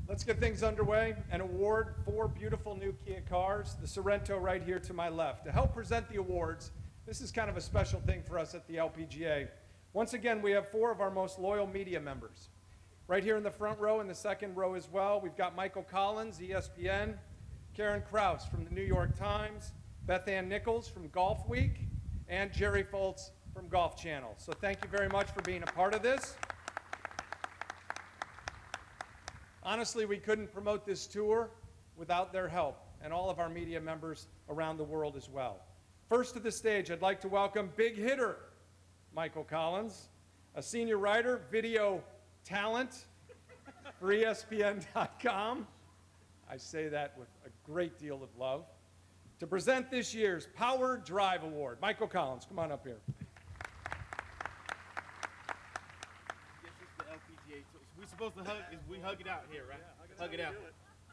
Let's get things underway. An award for beautiful new Kia cars, the Sorento right here to my left. To help present the awards, this is kind of a special thing for us at the LPGA. Once again, we have 4 of our most loyal media members. Right here in the front row and the second row as well, we've got Michael Collins, ESPN, Karen Kraus from the New York Times, Beth Ann Nichols from Golf Week, and Jerry Foltz from Golf Channel. So thank you very much for being a part of this. Honestly, we couldn't promote this tour without their help and all of our media members around the world as well. First to the stage, I'd like to welcome big hitter Michael Collins, a senior writer, video talent for ESPN.com. I say that with a great deal of love. To present this year's Power Drive Award, Michael Collins, come on up here. We're supposed to hug, we hug it out here, right? Yeah, hug it out.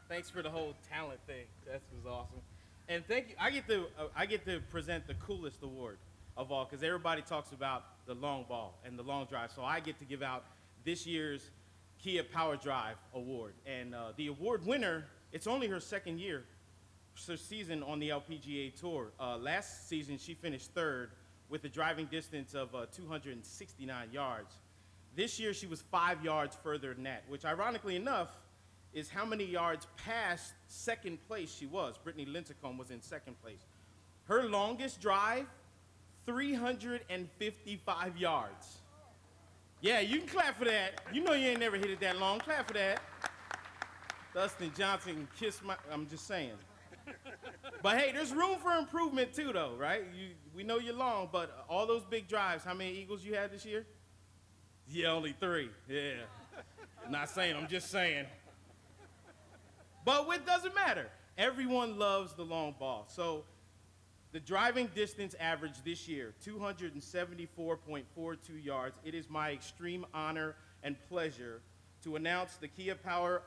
Thanks for the whole talent thing. That was awesome. And thank you. I get to present the coolest award of all, because everybody talks about the long ball and the long drive. So I get to give out this year's Kia Power Drive Award. And the award winner, it's only her second season on the LPGA Tour. Last season, she finished 3rd with a driving distance of 269 yards. This year, she was 5 yards further than that, which ironically enough is how many yards past second place she was. Brittany Lincecum was in second place. Her longest drive, 355 yards. Yeah, you can clap for that. You know you ain't never hit it that long. Clap for that. Dustin Johnson, I'm just saying. But hey, there's room for improvement too, though, right? We know you're long, but all those big drives, how many eagles you had this year? Yeah, only 3. Yeah. Not saying, I'm just saying. But it doesn't matter. Everyone loves the long ball. So the driving distance average this year, 274.42 yards. It is my extreme honor and pleasure to announce the Kia Power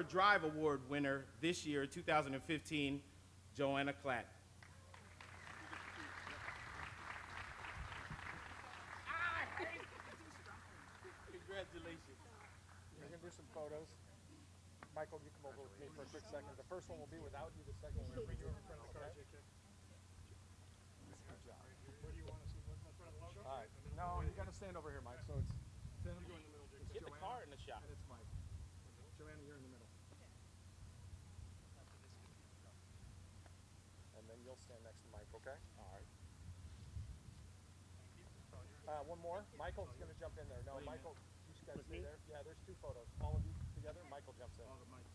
Drive Award winner this year, 2015, Joanna Klatt. Congratulations. We're going to do some photos. Michael, you come over with me for a quick second. The first one will be without you. The second one will be you in front of the car. Good job. Where do you want to see? What's in front of the logo? All right. No, you got to stand over here, Mike. So it's Tim. You go in the middle, Jake. Get the car in the shot. And it's Mike. Joanna, you're in the middle. And then you'll stand next to Mike, okay? All right. One more. Michael's going to jump in there. No, Michael, you guys stay there. Yeah, there's 2 photos. All of you together. Michael jumps in. All the mics.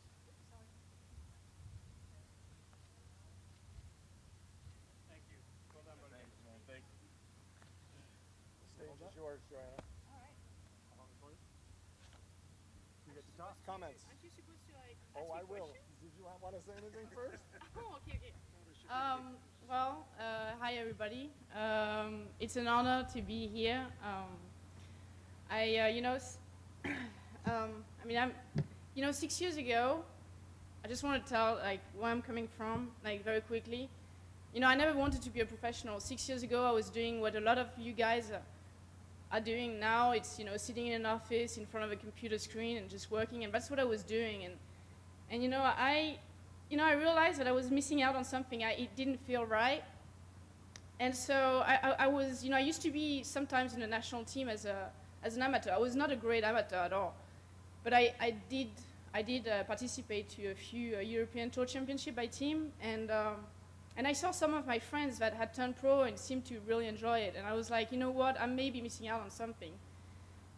Thank you. Well done, buddy. Thanks, man. Thank you. The stage is yours, Joanna. All right. How long for you? You get to talk. Comments. Aren't you supposed to like? Oh, ask I me will. questions? Did you want to say anything first? Oh, okay, okay. Well, hi everybody. It's an honor to be here. You know, 6 years ago, I just want to tell like where I'm coming from, like very quickly. You know, I never wanted to be a professional. 6 years ago, I was doing what a lot of you guys are doing now. It's, you know, sitting in an office in front of a computer screen and just working, and that's what I was doing. And you know, I realized that I was missing out on something. It didn't feel right. And so I was, you know, I used to be sometimes in the national team as an amateur. I was not a great amateur at all. But I did participate to a few European Tour Championship by team. And I saw some of my friends that had turned pro and seemed to really enjoy it. And I was like, you know what, I may be missing out on something.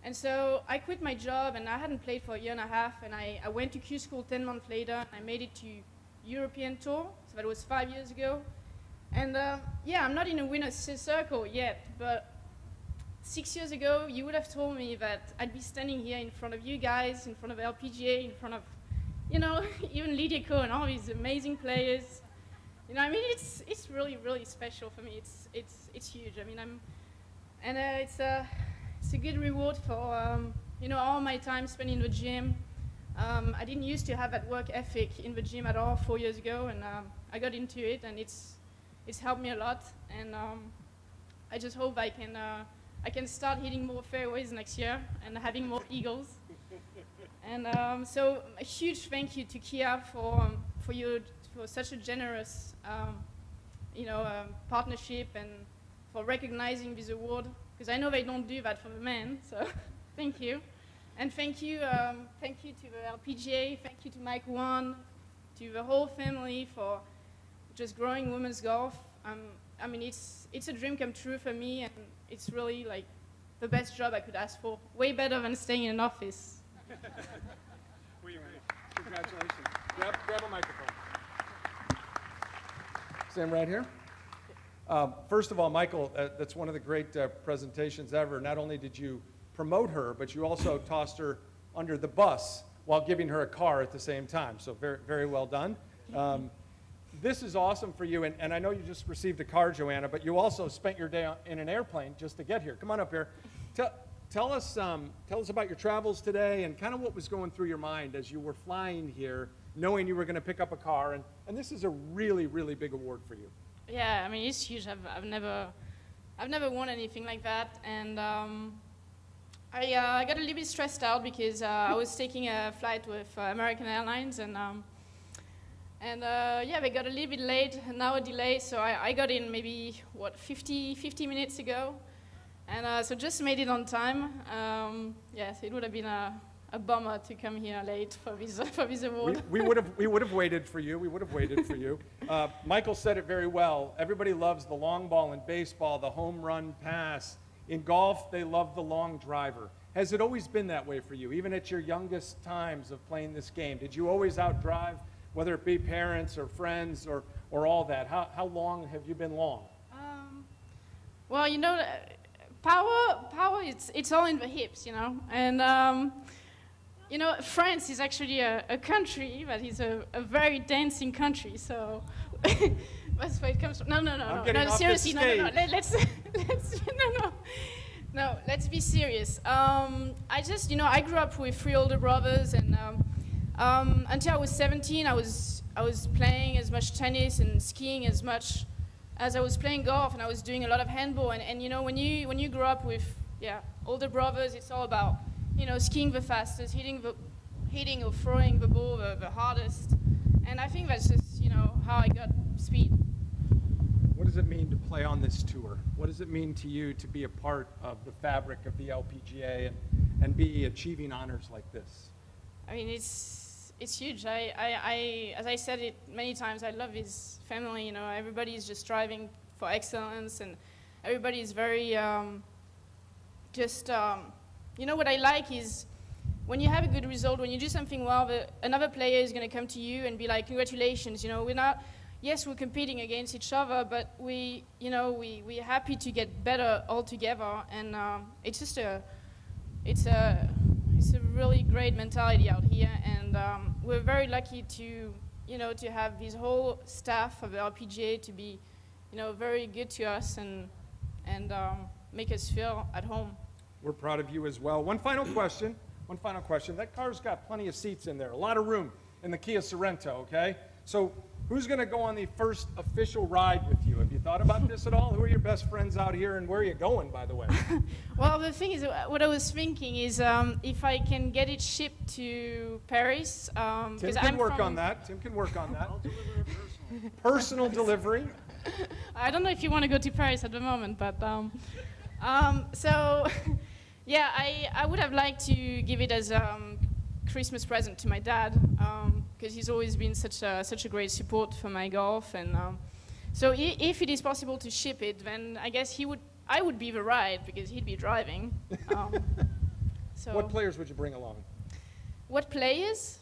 And so I quit my job, and I hadn't played for a year and a half. And I went to Q school 10 months later. I made it to European Tour, so that was 5 years ago. And yeah, I'm not in a winner's circle yet, but 6 years ago, you would have told me that I'd be standing here in front of you guys, in front of LPGA, in front of, you know, even Lidico and all these amazing players. You know, I mean, it's really, really special for me. It's huge. I mean, it's a good reward for, you know, all my time spent in the gym. I didn't used to have that work ethic in the gym at all 4 years ago, and I got into it, and it's helped me a lot. And I just hope I can start hitting more fairways next year and having more eagles. And so a huge thank you to Kia for such a generous partnership and for recognizing this award, because I know they don't do that for the men, so thank you. And thank you to the LPGA, thank you to Mike Wan, to the whole family for just growing women's golf. I mean, it's a dream come true for me, and it's really like the best job I could ask for. Way better than staying in an office. Congratulations. Grab a microphone. Stand right here. First of all, Michael, that's one of the great presentations ever. Not only did you promote her, but you also tossed her under the bus while giving her a car at the same time. So very, very well done. This is awesome for you, and I know you just received a car, Joanna, but you also spent your day in an airplane just to get here. Come on up here. Tell us about your travels today and kind of what was going through your mind as you were flying here, knowing you were going to pick up a car, and this is a really, really big award for you. Yeah, I mean, it's huge. I've never won anything like that, and I got a little bit stressed out because I was taking a flight with American Airlines, and yeah, they got a little bit late, an hour delay, so I got in maybe, 50 minutes ago, and so just made it on time. Yes, it would have been a bummer to come here late for this award. We would have waited for you. We would have waited for you. Michael said it very well. Everybody loves the long ball in baseball, the home run pass. In golf, they love the long driver. Has it always been that way for you, even at your youngest times of playing this game? Did you always outdrive, whether it be parents or friends or all that? How long have you been long? Well, you know, power, it's all in the hips, you know. And, you know, France is actually a country that is a very dancing country, so that's where it comes from. No, seriously, no. Let's be serious. I just, you know, I grew up with 3 older brothers, and until I was 17, I was playing as much tennis and skiing as much as I was playing golf, and I was doing a lot of handball. And you know, when you grow up with older brothers, it's all about, you know, skiing the fastest, hitting or throwing the ball the hardest. And I think that's just, you know, how I got speed. What does it mean to play on this tour? What does it mean to you to be a part of the fabric of the LPGA and be achieving honors like this? I mean, it's huge. As I said it many times, I love his family. You know, everybody is just striving for excellence, and everybody is very you know, what I like is when you have a good result, when you do something well, another player is going to come to you and be like, congratulations. You know, yes, we're competing against each other, but we're happy to get better all together, and it's just it's a really great mentality out here, and we're very lucky to have this whole staff of the LPGA to be, you know, very good to us and make us feel at home. We're proud of you as well. One final question. That car's got plenty of seats in there, a lot of room in the Kia Sorento, okay? So who's going to go on the first official ride with you? Have you thought about this at all? Who are your best friends out here, and where are you going, by the way? Well, the thing is, what I was thinking is if I can get it shipped to Paris. Tim can work on that. I'll deliver it personally. Personal delivery. I don't know if you want to go to Paris at the moment, but so yeah, I would have liked to give it as Christmas present to my dad, because he's always been such a great support for my golf, and so if it is possible to ship it, then I guess I would be the ride because he'd be driving. So what players would you bring along? What players?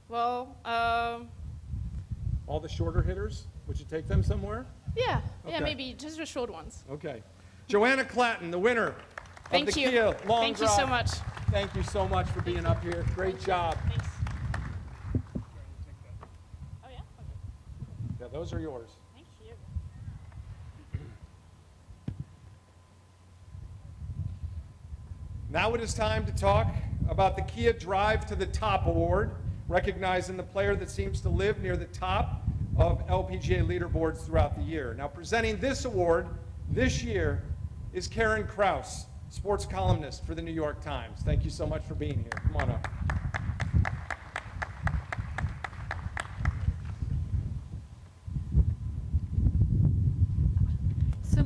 Well, all the shorter hitters. Would you take them somewhere? Yeah, Okay. maybe just the short ones. Okay. Joanna Clatton, the winner Thank of the you. Kia Long Thank Drive. you so much. Thank you so much for being up here. Great job. Thanks. Oh yeah. Okay. Yeah, those are yours. Thank you. Now it is time to talk about the Kia Drive to the Top Award, recognizing the player that seems to live near the top of LPGA leaderboards throughout the year. Now presenting this award this year is Karen Kraus, sports columnist for the New York Times. Thank you so much for being here. Come on up.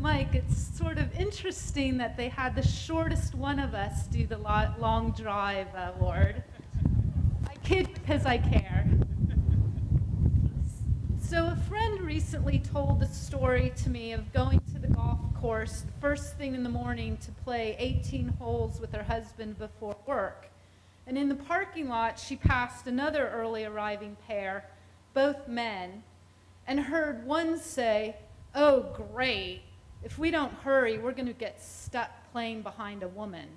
Mike, it's sort of interesting that they had the shortest one of us do the long drive award. I kid because I care. So a friend recently told a story to me of going to the golf course the first thing in the morning to play 18 holes with her husband before work. And in the parking lot, she passed another early arriving pair, both men, and heard one say, "Oh, great. If we don't hurry, we're going to get stuck playing behind a woman."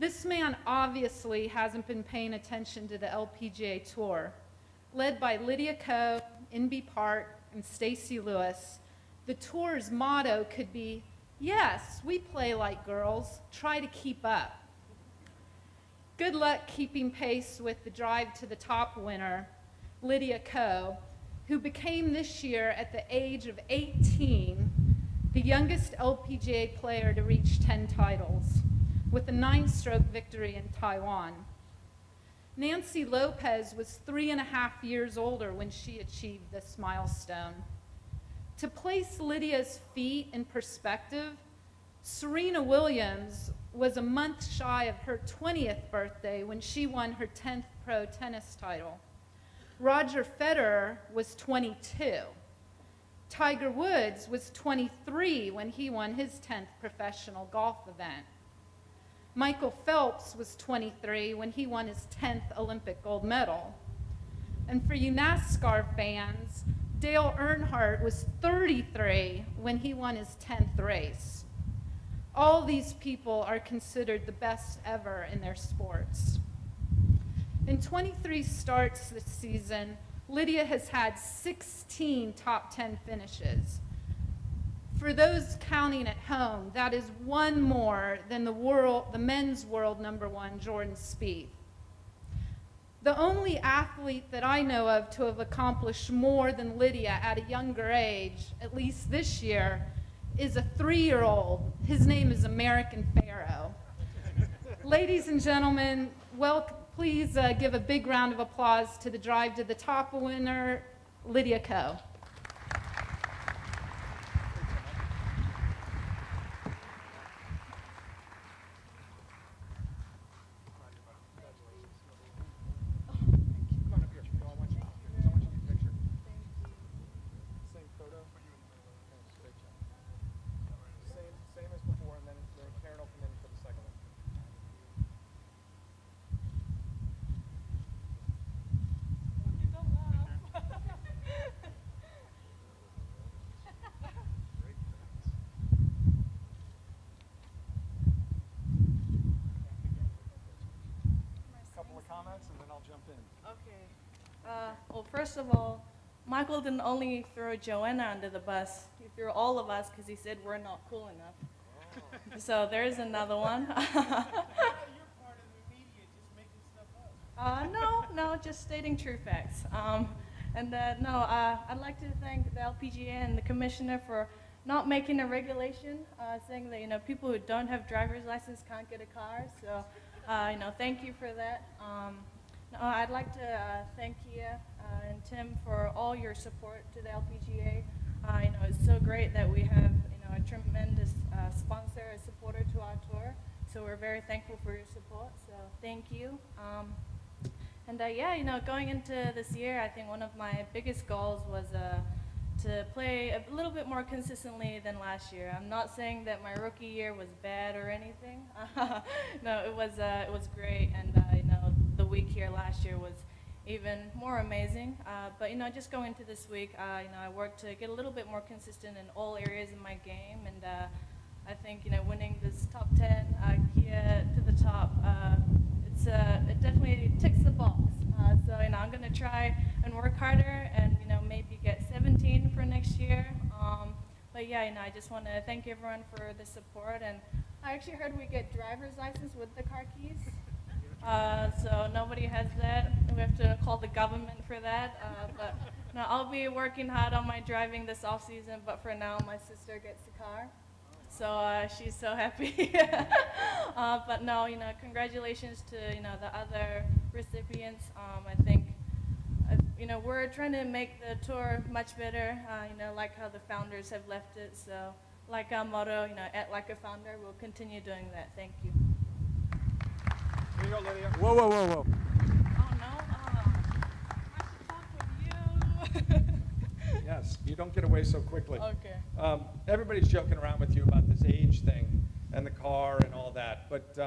This man obviously hasn't been paying attention to the LPGA Tour. Led by Lydia Ko, Inbee Park, and Stacy Lewis, the tour's motto could be, "Yes, we play like girls. Try to keep up." Good luck keeping pace with the Drive to the Top winner, Lydia Ko, who became this year, at the age of 18, the youngest LPGA player to reach 10 titles, with a 9-stroke victory in Taiwan. Nancy Lopez was 3.5 years older when she achieved this milestone. To place Lydia's feat in perspective, Serena Williams was a month shy of her 20th birthday when she won her 10th pro tennis title. Roger Federer was 22. Tiger Woods was 23 when he won his 10th professional golf event. Michael Phelps was 23 when he won his 10th Olympic gold medal. And for you NASCAR fans, Dale Earnhardt was 33 when he won his 10th race. All these people are considered the best ever in their sports. In 23 starts this season, Lydia has had 16 top 10 finishes. For those counting at home, that is one more than the men's world #1, Jordan Spieth. The only athlete that I know of to have accomplished more than Lydia at a younger age, at least this year, is a 3-year-old. His name is American Pharaoh. Ladies and gentlemen, please give a big round of applause to the Drive to the Top winner, Lydia Ko. Well, first of all, Michael didn't only throw Joanna under the bus, he threw all of us because he said we're not cool enough. Oh. So there's another one. No, just stating true facts. I'd like to thank the LPGA and the commissioner for not making a regulation saying that people who don't have driver's license can't get a car. So thank you for that. I'd like to thank Kia and Tim for all your support to the LPGA. It's so great that we have a tremendous sponsor, a supporter to our tour. So we're very thankful for your support. So thank you. Going into this year, I think one of my biggest goals was to play a little bit more consistently than last year. I'm not saying that my rookie year was bad or anything. No, it was great, and the week here last year was even more amazing. But just going into this week, I worked to get a little bit more consistent in all areas of my game, and I think winning this top 10 Kia to the top, it definitely ticks the box. So I'm going to try and work harder, and maybe get 17 for next year. I just want to thank everyone for the support, and I actually heard we get driver's license with the car keys. So nobody has that. We have to call the government for that. I'll be working hard on my driving this off season. But for now, my sister gets the car, so she's so happy. Congratulations to the other recipients. I think we're trying to make the tour much better. Like how the founders have left it. So like our motto, act like a founder. We'll continue doing that. Thank you. Here you go, Lydia. Whoa, whoa, whoa, whoa. Oh, no? I should talk with you. Yes, you don't get away so quickly. Okay. Everybody's joking around with you about this age thing and the car and all that, but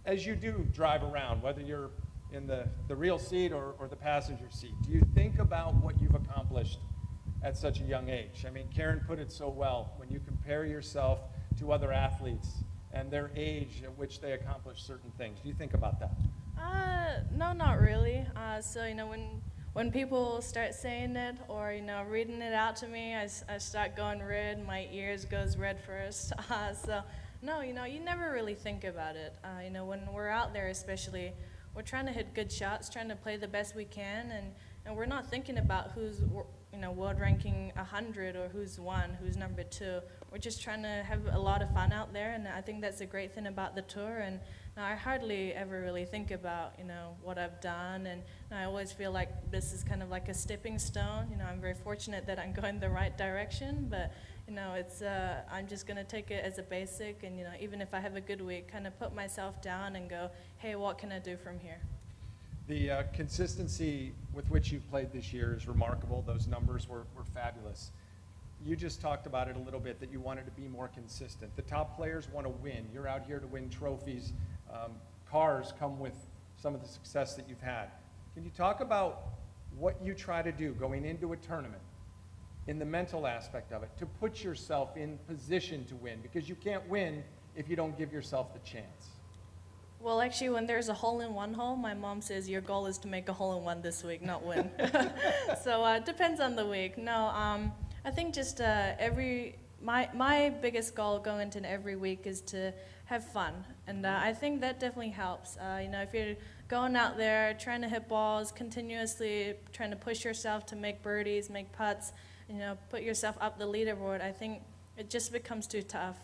as you do drive around, whether you're in the real seat or the passenger seat, do you think about what you've accomplished at such a young age? I mean, Karen put it so well, when you compare yourself to other athletes and their age at which they accomplish certain things. Do you think about that? No, not really. So, when people start saying it or, reading it out to me, I start going red. My ears goes red first. So, no, you never really think about it. When we're out there especially, we're trying to hit good shots, trying to play the best we can, and we're not thinking about who's, world ranking 100 or who's one, who's number 2. We're just trying to have a lot of fun out there, and I think that's a great thing about the tour. And I hardly ever really think about, what I've done, and I always feel like this is kind of like a stepping stone. I'm very fortunate that I'm going the right direction, but it's I'm just gonna take it as a basic, and even if I have a good week, kind of put myself down and go, hey, what can I do from here? The consistency with which you've played this year is remarkable. Those numbers were fabulous. You just talked about it a little bit, that you wanted to be more consistent. The top players want to win. You're out here to win trophies. Cars come with some of the success that you've had. Can you talk about what you try to do going into a tournament in the mental aspect of it to put yourself in position to win? Because you can't win if you don't give yourself the chance. Well, actually, when there's a hole-in-one hole, my mom says your goal is to make a hole-in-one this week, not win. So it depends on the week. No, I think just my biggest goal going into every week is to have fun, and I think that definitely helps. If you're going out there trying to hit balls continuously, trying to push yourself to make birdies, make putts, put yourself up the leaderboard, I think it just becomes too tough.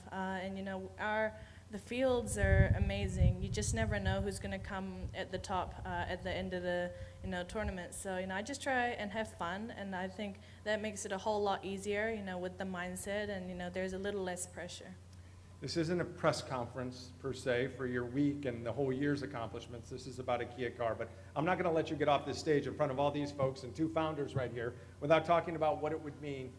The fields are amazing. You just never know who's going to come at the top at the end of the tournament. So I just try and have fun, and I think that makes it a whole lot easier, with the mindset, and there's a little less pressure. This isn't a press conference per se for your week and the whole year's accomplishments. This is about a Kia car, but I'm not going to let you get off this stage in front of all these folks and 2 founders right here without talking about what it would mean.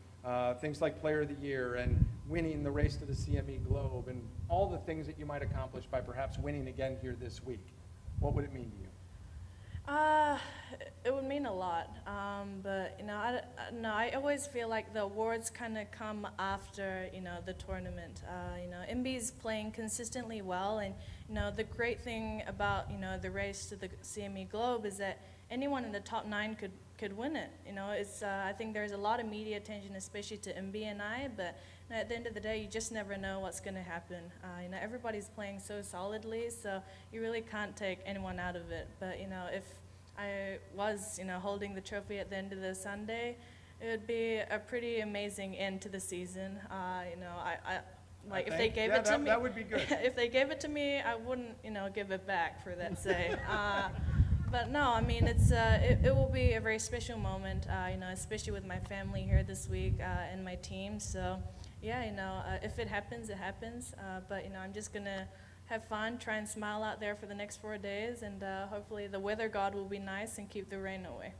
Things like Player of the Year and winning the race to the CME Globe and all the things that you might accomplish by perhaps winning again here this week. What would it mean to you? It would mean a lot, but I always feel like the awards kind of come after the tournament. MB's playing consistently well, and the great thing about the race to the CME Globe is that anyone in the top 9 could win it. I think there's a lot of media attention, especially to MB and I, but at the end of the day, you just never know what's going to happen. Everybody's playing so solidly, so you really can't take anyone out of it. But if I was holding the trophy at the end of the Sunday, it would be a pretty amazing end to the season. If they gave it to me, that would be good. If they gave it to me, I wouldn't give it back for that say. But no, I mean, it will be a very special moment, especially with my family here this week and my team. So, yeah, if it happens, it happens. But I'm just gonna have fun, try and smile out there for the next 4 days, and hopefully the weather god will be nice and keep the rain away.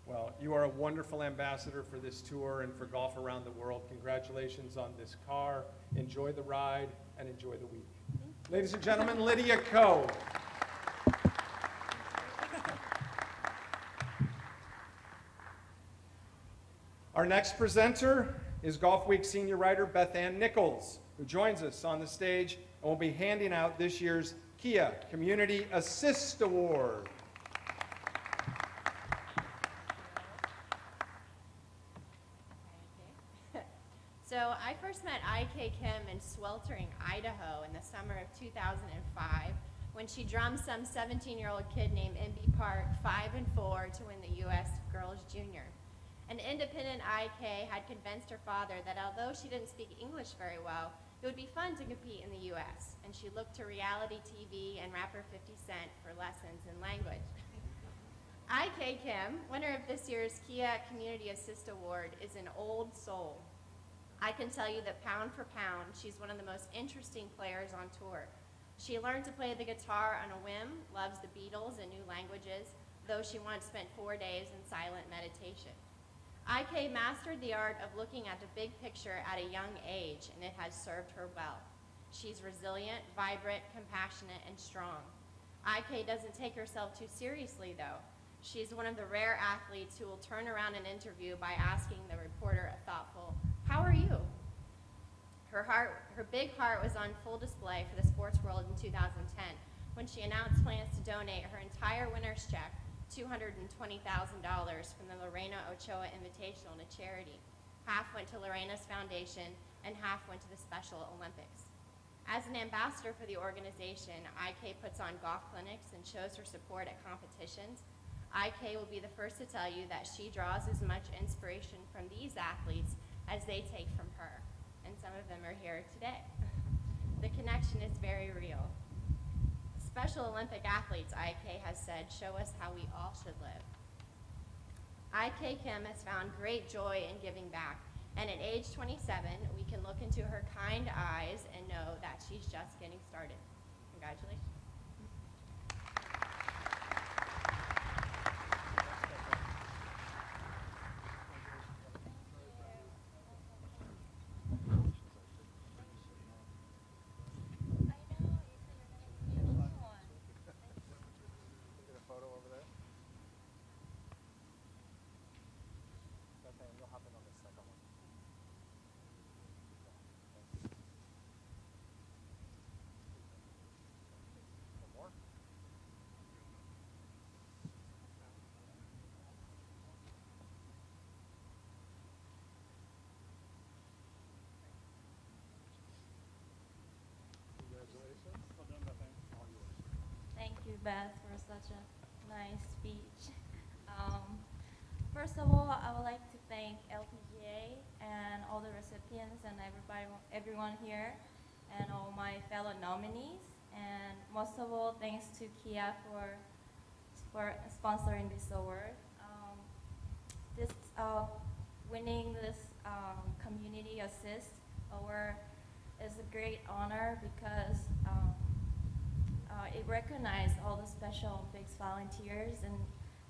Well, you are a wonderful ambassador for this tour and for golf around the world. Congratulations on this car. Enjoy the ride and enjoy the week. Mm-hmm. Ladies and gentlemen, Lydia Ko. Our next presenter is Golf Week senior writer Beth Ann Nichols, who joins us on the stage and will be handing out this year's Kia Community Assist Award. So I first met IK Kim in sweltering Idaho in the summer of 2005 when she drummed some 17-year-old kid named MB Park 5 and 4 to win the U.S. Girls Junior. An independent IK had convinced her father that although she didn't speak English very well, it would be fun to compete in the U.S., and she looked to reality TV and rapper 50 Cent for lessons in language. IK Kim, winner of this year's Kia Community Assist Award, is an old soul. I can tell you that pound for pound, she's one of the most interesting players on tour. She learned to play the guitar on a whim, loves the Beatles and new languages, though she once spent 4 days in silent meditation. IK mastered the art of looking at the big picture at a young age, and it has served her well. She's resilient, vibrant, compassionate, and strong. IK doesn't take herself too seriously, though. She's one of the rare athletes who will turn around an interview by asking the reporter a thoughtful, "How are you?" Her big heart was on full display for the sports world in 2010 when she announced plans to donate her entire winner's check, $220,000, from the Lorena Ochoa Invitational to charity. Half went to Lorena's foundation and half went to the Special Olympics. As an ambassador for the organization, IK puts on golf clinics and shows her support at competitions. IK will be the first to tell you that she draws as much inspiration from these athletes as they take from her, and some of them are here today. The connection is very real. Special Olympic athletes, IK has said, show us how we all should live. IK Kim has found great joy in giving back, and at age 27, we can look into her kind eyes and know that she's just getting started. Congratulations. Thank you, Beth, for such a nice speech. First of all, I would like to thank LPGA and all the recipients and everyone here, and all my fellow nominees. And most of all, thanks to Kia for sponsoring this award. Winning this Community Assist Award is a great honor because it recognizes all the Special Olympics volunteers and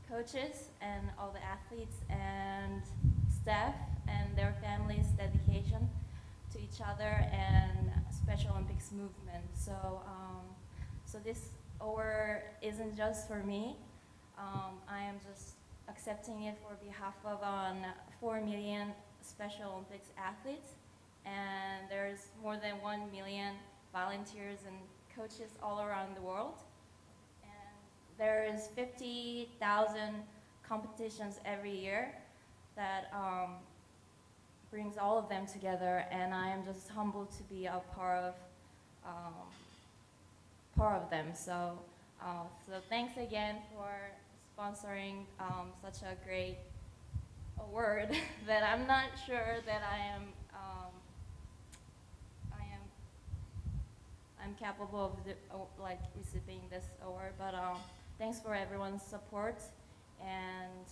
coaches and all the athletes and staff and their families' dedication to each other and Special Olympics movement. So, so this award isn't just for me. I am just accepting it for behalf of 4 million Special Olympics athletes, and there's more than 1 million volunteers and coaches all around the world. And there is 50,000 competitions every year that brings all of them together, and I am just humbled to be a part of them. So, so thanks again for sponsoring such a great award that I'm not sure that I'm capable of like receiving this award, but thanks for everyone's support, and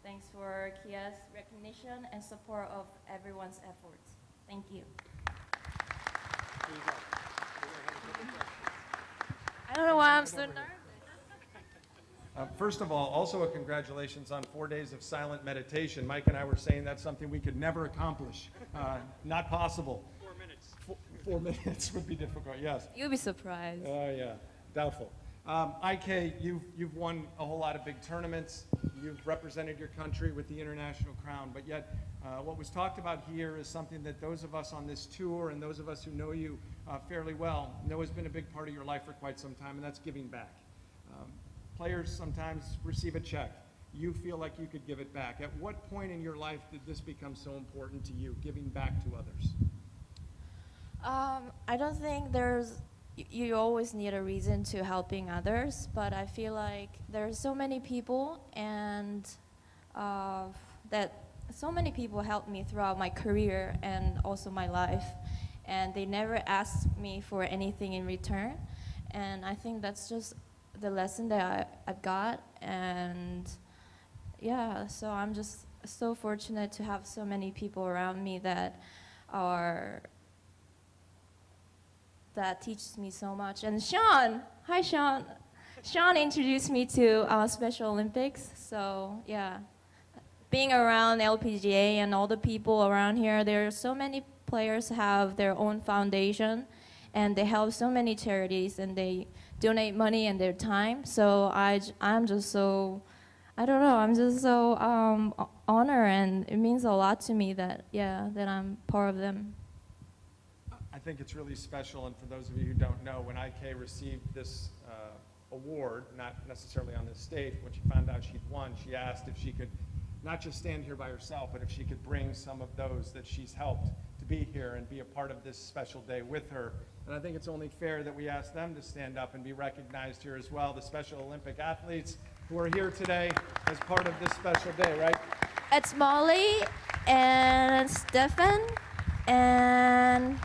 thanks for Kia's recognition and support of everyone's efforts. Thank you. I don't know why I'm so nervous. First of all, also a congratulations on 4 days of silent meditation. Mike and I were saying that's something we could never accomplish. Not possible. 4 minutes. 4 minutes would be difficult, yes. You'll be surprised. Oh, yeah, doubtful. IK, you've won a whole lot of big tournaments. You've represented your country with the international crown, but yet what was talked about here is something that those of us on this tour and those of us who know you fairly well know has been a big part of your life for quite some time, and that's giving back. Players sometimes receive a check. You feel like you could give it back. At what point in your life did this become so important to you, giving back to others? I don't think you always need a reason to helping others, but I feel like there's so many people, and that so many people helped me throughout my career and also my life, and they never asked me for anything in return, and I think that's just the lesson that I've got, and yeah, so I'm just so fortunate to have so many people around me that teaches me so much. And Sean, hi Sean. Sean introduced me to Special Olympics. So yeah, being around LPGA and all the people around here, there are so many players have their own foundation, and they help so many charities, and they donate money and their time. So I'm just so, I don't know, I'm just so honored, and it means a lot to me that, yeah, that I'm part of them. I think it's really special, and for those of you who don't know, when IK received this award, not necessarily on this stage, when she found out she'd won, she asked if she could not just stand here by herself, but if she could bring some of those that she's helped to be here and be a part of this special day with her. And I think it's only fair that we ask them to stand up and be recognized here as well, the Special Olympic athletes who are here today as part of this special day, right? It's Molly and Stefan and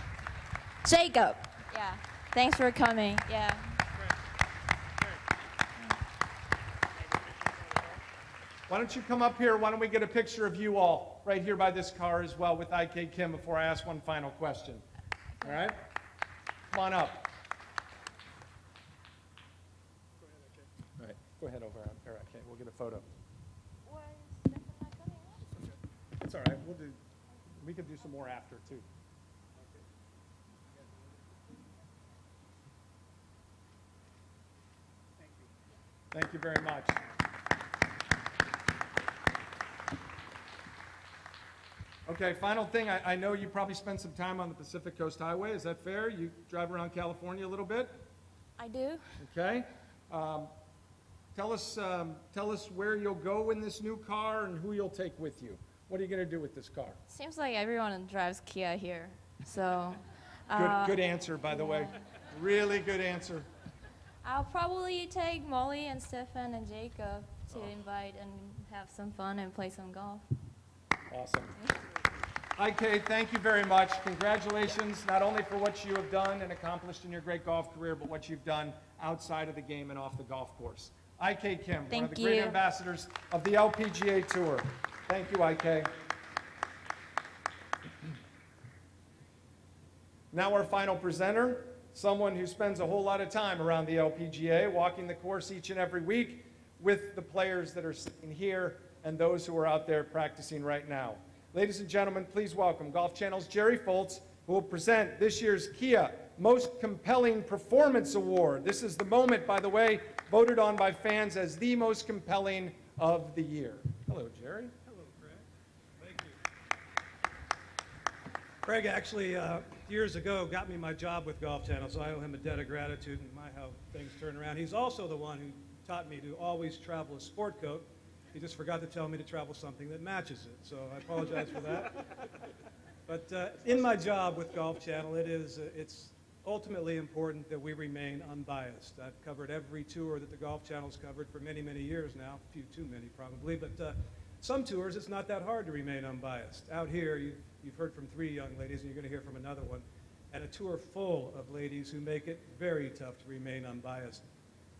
Jacob. Yeah, thanks for coming. Yeah. Why don't you come up here? Why don't we get a picture of you all right here by this car as well with IK Kim before I ask one final question. All right? Come on up. All right, go ahead over there, IK. We'll get a photo. It's all right. We could do some more after, too. Thank you very much. Okay, final thing. I know you probably spent some time on the Pacific Coast Highway. Is that fair? You drive around California a little bit? I do. Okay. Tell us where you'll go in this new car and who you'll take with you. What are you going to do with this car? Seems like everyone drives Kia here, so. Good answer, by the way. Really good answer. I'll probably take Molly and Stefan and Jacob to invite and have some fun and play some golf. Awesome. IK, thank you very much. Congratulations, not only for what you have done and accomplished in your great golf career, but what you've done outside of the game and off the golf course. IK Kim, one of the great ambassadors of the LPGA Tour. Thank you, IK. Now our final presenter, someone who spends a whole lot of time around the LPGA, walking the course each and every week with the players that are sitting here and those who are out there practicing right now. Ladies and gentlemen, please welcome Golf Channel's Jerry Foltz, who will present this year's Kia Most Compelling Performance Award. This is the moment, by the way, voted on by fans as the most compelling of the year. Hello, Jerry. Hello, Craig. Thank you. Craig actually, years ago, got me my job with Golf Channel, so I owe him a debt of gratitude and how things turn around. He's also the one who taught me to always travel a sport coat. He just forgot to tell me to travel something that matches it, so I apologize for that. But in my job with Golf Channel, it's ultimately important that we remain unbiased. I've covered every tour that the Golf Channel's covered for many, many years now, a few too many probably, but some tours it's not that hard to remain unbiased. Out here, you've heard from 3 young ladies, and you're going to hear from another one, and a tour full of ladies who make it very tough to remain unbiased.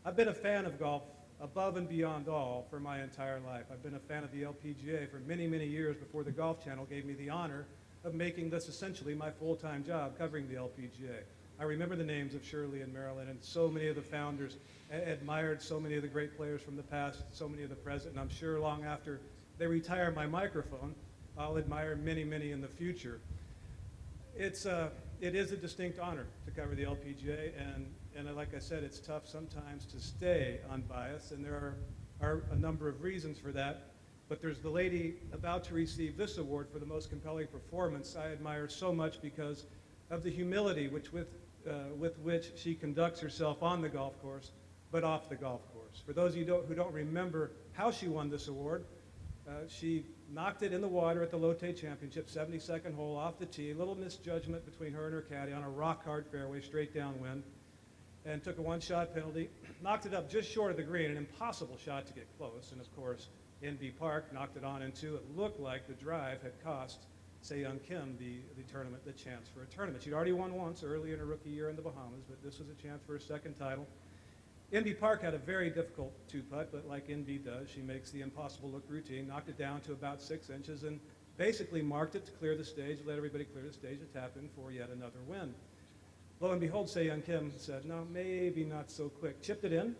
I've been a fan of golf above and beyond all for my entire life. I've been a fan of the LPGA for many, many years before the Golf Channel gave me the honor of making this essentially my full-time job covering the LPGA. I remember the names of Shirley and Marilyn and so many of the founders, admired so many of the great players from the past, so many of the present, and I'm sure long after they retire my microphone, I'll admire many, many in the future. It is a distinct honor to cover the LPGA, and like I said, it's tough sometimes to stay unbiased, and there are a number of reasons for that. But there's the lady about to receive this award for the most compelling performance I admire so much because of the humility with which she conducts herself on the golf course, but off the golf course. For those of you who don't remember how she won this award, she knocked it in the water at the Lotte Championship, 72nd hole off the tee, a little misjudgment between her and her caddy on a rock-hard fairway, straight downwind, and took a 1-shot penalty, knocked it up just short of the green, an impossible shot to get close, and of course, NB Park knocked it on into, it looked like the drive had cost Se-Young Kim the tournament, the chance for a tournament. She'd already won once early in her rookie year in the Bahamas, but this was a chance for a second title. NB Park had a very difficult two-putt, but like NB does, she makes the impossible look routine, knocked it down to about 6 inches, and basically marked it to clear the stage, let everybody clear the stage to tap in for yet another win. Lo and behold, Se-Young Kim said, no, maybe not so quick. Chipped it in,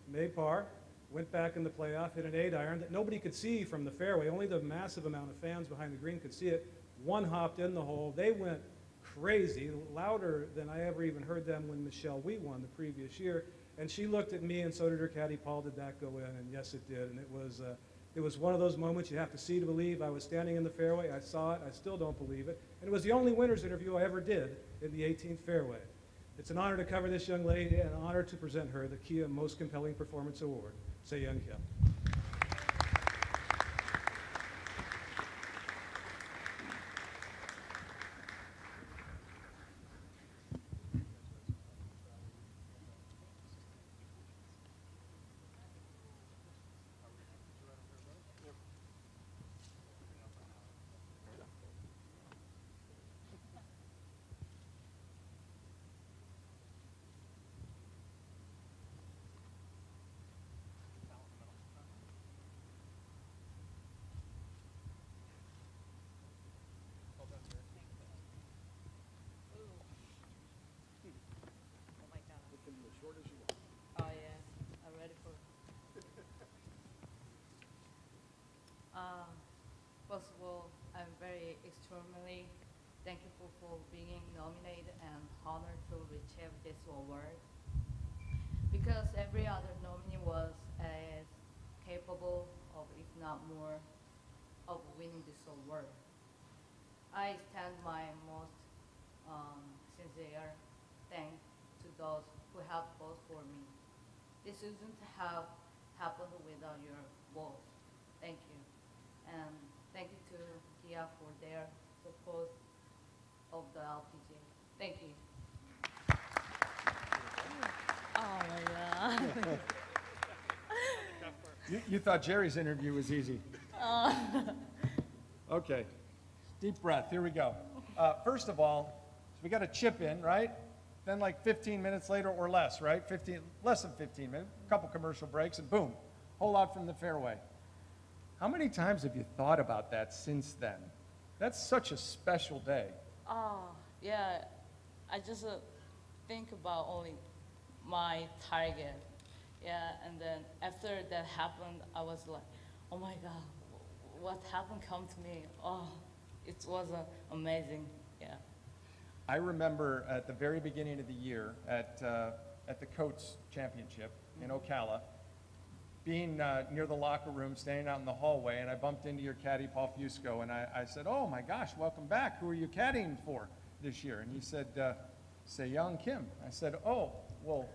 made par, went back in the playoff, hit an 8-iron that nobody could see from the fairway. Only the massive amount of fans behind the green could see it. One hopped in the hole. They went crazy, louder than I ever even heard them when Michelle Wee won the previous year. And she looked at me, and so did her caddy, Paul, did that go in? And yes, it did. And it was one of those moments you have to see to believe. I was standing in the fairway. I saw it. I still don't believe it. And it was the only winner's interview I ever did in the 18th fairway. It's an honor to cover this young lady and an honor to present her the Kia Most Compelling Performance Award. Se-Young Kim. Oh yeah, I'm ready for it. First of all, I'm very extremely thankful for being nominated and honored to receive this award. Because every other nominee was as capable of, if not more, of winning this award. I extend my most sincere thanks to those who have voted for me. This wouldn't have happened without your vote. Thank you. And thank you to Kia for their support of the LPGA. Thank you. Oh my God. You thought Jerry's interview was easy. Okay, deep breath, here we go. First of all, we got a chip in, right? Then like 15 minutes later or less, right? Less than 15 minutes, a couple commercial breaks, and boom, hole out from the fairway. How many times have you thought about that since then? That's such a special day. Oh, yeah. I just think about only my target. Yeah, and then after that happened, I was like, oh my God, what happened come to me? Oh, it was amazing, yeah. I remember at the very beginning of the year at the Coates Championship in Ocala, being near the locker room, standing out in the hallway, and I bumped into your caddy, Paul Fusco, and I said, oh my gosh, welcome back. Who are you caddying for this year? And he said, Se-Young Kim. I said, oh, well,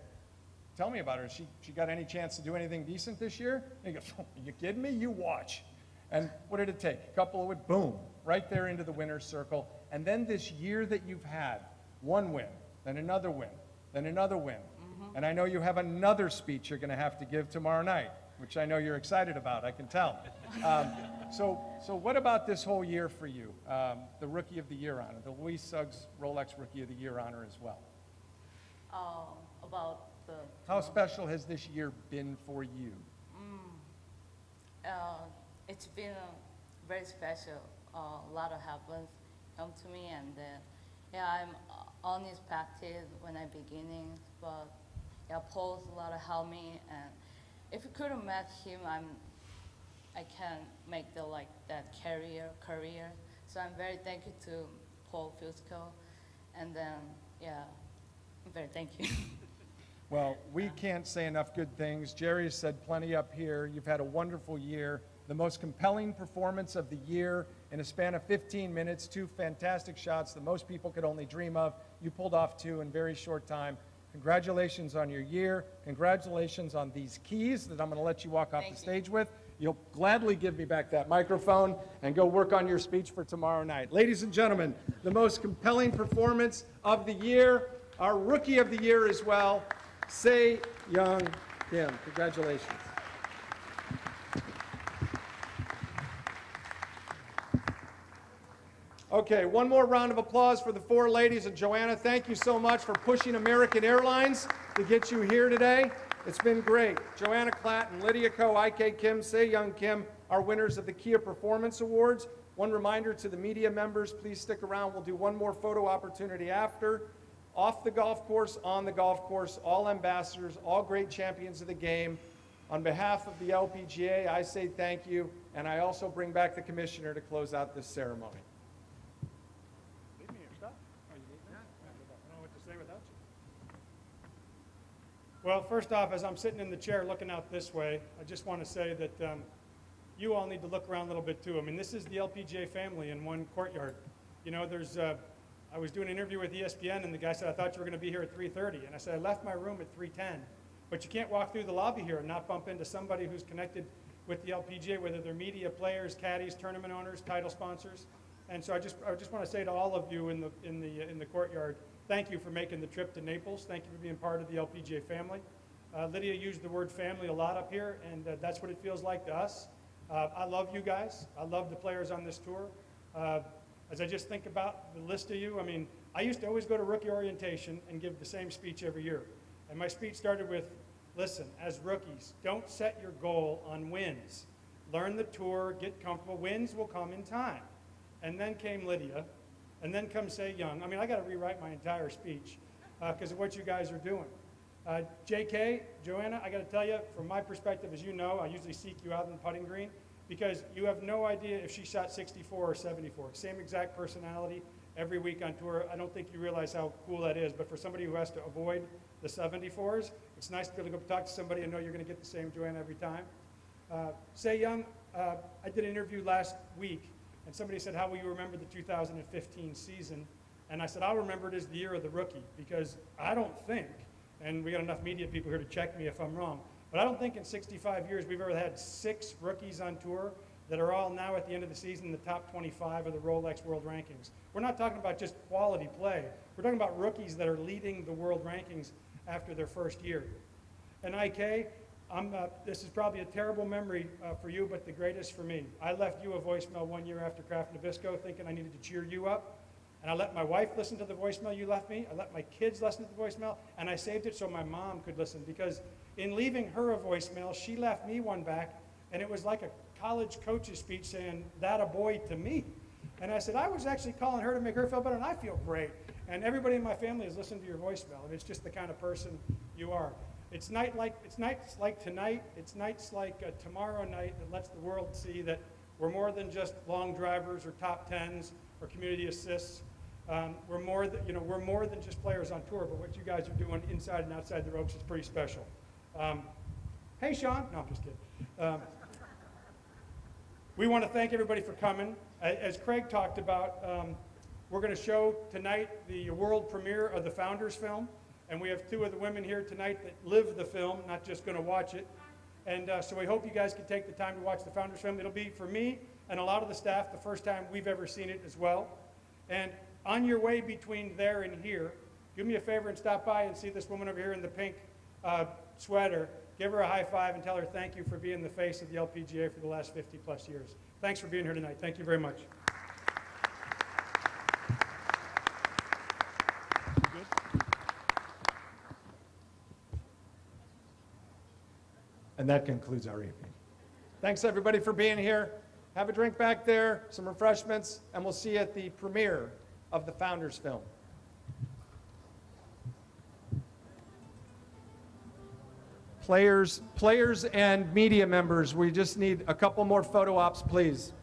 tell me about her. She got any chance to do anything decent this year? And he goes, oh, are you kidding me? You watch. And what did it take? A couple of it, boom, right there into the winner's circle. And then this year that you've had, one win, then another win, then another win. And I know you have another speech you're going to have to give tomorrow night, which I know you're excited about, I can tell. So what about this whole year for you? The Rookie of the Year honor, the Louise Suggs Rolex Rookie of the Year honor as well. About the... How special has this year been for you? It's been very special. A lot of happens come to me, and yeah, I'm unexpected when I beginning, but yeah, Paul's a lot of help me, and if you couldn't met him, I can't make that career. So I'm very thankful to Paul Fusco, and then yeah, I'm very thank you. Well, we can't say enough good things. Jerry said plenty up here. You've had a wonderful year. The most compelling performance of the year in a span of 15 minutes, 2 fantastic shots that most people could only dream of. You pulled off 2 in very short time. Congratulations on your year. Congratulations on these keys that I'm going to let you walk off the stage with. You'll gladly give me back that microphone and go work on your speech for tomorrow night. Ladies and gentlemen, the most compelling performance of the year, our Rookie of the Year as well, Se-Young Kim. Congratulations. Okay, one more round of applause for the 4 ladies. And Joanna, thank you so much for pushing American Airlines to get you here today. It's been great. Joanna Clatton, Lydia Ko, IK Kim, Se-Young Kim are winners of the Kia Performance Awards. One reminder to the media members, please stick around. We'll do one more photo opportunity after. Off the golf course, on the golf course, all ambassadors, all great champions of the game. On behalf of the LPGA, I say thank you, and I also bring back the commissioner to close out this ceremony. Leave me here, stop. Oh, you need me? I don't know what to say without you. Well, first off, as I'm sitting in the chair looking out this way, I just want to say that you all need to look around a little bit too. I mean, this is the LPGA family in one courtyard. You know, I was doing an interview with ESPN, and the guy said, I thought you were going to be here at 3:30. And I said, I left my room at 3:10. But you can't walk through the lobby here and not bump into somebody who's connected with the LPGA, whether they're media, players, caddies, tournament owners, title sponsors. And so I just want to say to all of you in the courtyard, thank you for making the trip to Naples. Thank you for being part of the LPGA family. Lydia used the word family a lot up here, and that's what it feels like to us. I love you guys. I love the players on this tour. As I just think about the list of you, I mean, I used to always go to rookie orientation and give the same speech every year. And my speech started with, listen, as rookies, don't set your goal on wins. Learn the tour, get comfortable. Wins will come in time. And then came Lydia, and then comes Se-Young. I mean, I got to rewrite my entire speech because of what you guys are doing. JK, Joanna, I got to tell you, from my perspective, as you know, I usually seek you out in the putting green because you have no idea if she shot 64 or 74. Same exact personality every week on tour. I don't think you realize how cool that is, but for somebody who has to avoid the 74s, it's nice to be able to go talk to somebody and know you're going to get the same Joanna every time. Se-Young, I did an interview last week, and somebody said, how will you remember the 2015 season? And I said, I'll remember it as the year of the rookie, because I don't think, and we got enough media people here to check me if I'm wrong, but I don't think in 65 years we've ever had 6 rookies on tour that are all now at the end of the season in the top 25 of the Rolex World Rankings. We're not talking about just quality play. We're talking about rookies that are leading the world rankings after their first year. And IK, this is probably a terrible memory for you, but the greatest for me. I left you a voicemail 1 year after Kraft Nabisco thinking I needed to cheer you up. And I let my wife listen to the voicemail you left me. I let my kids listen to the voicemail. And I saved it so my mom could listen. Because in leaving her a voicemail, she left me one back. And it was like a college coach's speech saying, that a boy to me. And I said, I was actually calling her to make her feel better, and I feel great. And everybody in my family has listened to your voicemail. And it's just the kind of person you are. It's nights like tonight. It's nights like tomorrow night that lets the world see that we're more than just long drivers or top 10s or community assists. We're more than just players on tour, but what you guys are doing inside and outside the ropes is pretty special. Hey, Sean. No, I'm just kidding. We want to thank everybody for coming. As Craig talked about, we're going to show tonight the world premiere of the Founders film. And we have 2 of the women here tonight that live the film, not just going to watch it. And so we hope you guys can take the time to watch the Founders film. It'll be, for me and a lot of the staff, the first time we've ever seen it as well. And on your way between there and here, do me a favor and stop by and see this woman over here in the pink sweater. Give her a high five and tell her thank you for being the face of the LPGA for the last 50+ years. Thanks for being here tonight. Thank you very much. And that concludes our evening. Thanks everybody for being here. Have a drink back there, some refreshments, and we'll see you at the premiere of the Founders film. Players and media members, we just need a couple more photo ops, please.